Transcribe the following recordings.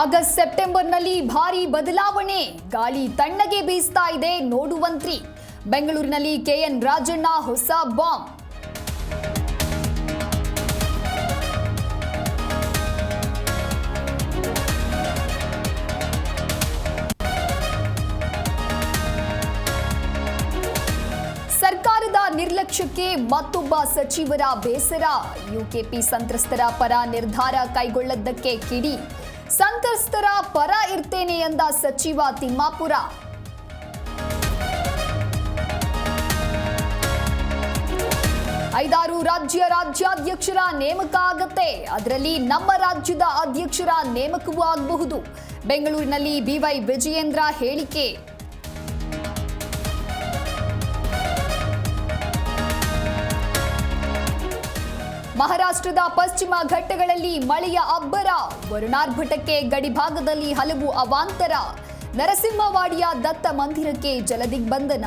August ಸೆಪ್ಟೆಂಬರ್ನಲ್ಲಿ ಭಾರಿ ಬದಲಾವಣೆ, ಗಾಳಿ ತಣ್ಣಗೆ ಬೀಸ್ತಾ ಇದೆ ನೋಡುವಂತ್ರಿ. ಬೆಂಗಳೂರಿನಲ್ಲಿ ಕೆಎನ್ ರಾಜಣ್ಣ ಹೊಸ ಬಾಂಬ್. ಸರ್ಕಾರದ ನಿರ್ಲಕ್ಷ್ಯಕ್ಕೆ ಮತ್ತೊಬ್ಬ ಸಚಿವರ ಬೇಸರ. ಯುಕೆಪಿ ಸಂತ್ರಸ್ತರ ಪರ ನಿರ್ಧಾರ ಕೈಗೊಳ್ಳದ್ದಕ್ಕೆ ಕಿಡಿ. ಸಂತ್ರಸ್ತರ ಪರ ಇರ್ತೇನೆ ಎಂದ ಸಚಿವ ತಿಮ್ಮಾಪುರ. ಐದಾರು ರಾಜ್ಯಾಧ್ಯಕ್ಷರ ನೇಮಕ ಆಗತ್ತೆ, ಅದರಲ್ಲಿ ನಮ್ಮ ರಾಜ್ಯದ ಅಧ್ಯಕ್ಷರ ನೇಮಕವೂ ಆಗಬಹುದು. ಬೆಂಗಳೂರಿನಲ್ಲಿ ಬಿವೈ ವಿಜಯೇಂದ್ರ ಹೇಳಿಕೆ. ಮಹಾರಾಷ್ಟ್ರದ ಪಶ್ಚಿಮ ಘಟ್ಟಗಳಲ್ಲಿ ಮಳೆಯ ಅಬ್ಬರ, ವರುಣಾರ್ಭಟಕ್ಕೆ ಗಡಿಭಾಗದಲ್ಲಿ ಹಲವು ಅವಾಂತರ. ನರಸಿಂಹವಾಡಿಯ ದತ್ತ ಮಂದಿರಕ್ಕೆ ಜಲದಿಗ್ಬಂಧನ.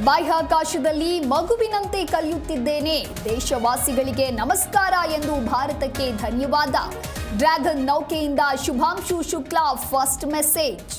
ಬಾಹ್ಯಾಕಾಶದಲ್ಲಿ ಮಗುವಿನಂತೆ ಕಲಿಯುತ್ತಿದ್ದೇನೆ, ದೇಶವಾಸಿಗಳಿಗೆ ನಮಸ್ಕಾರ ಎಂದು ಭಾರತಕ್ಕೆ ಧನ್ಯವಾದ. ಡ್ರ್ಯಾಗನ್ ನೌಕೆಯಿಂದ ಶುಭಾಂಶು ಶುಕ್ಲಾ ಫಸ್ಟ್ ಮೆಸೇಜ್.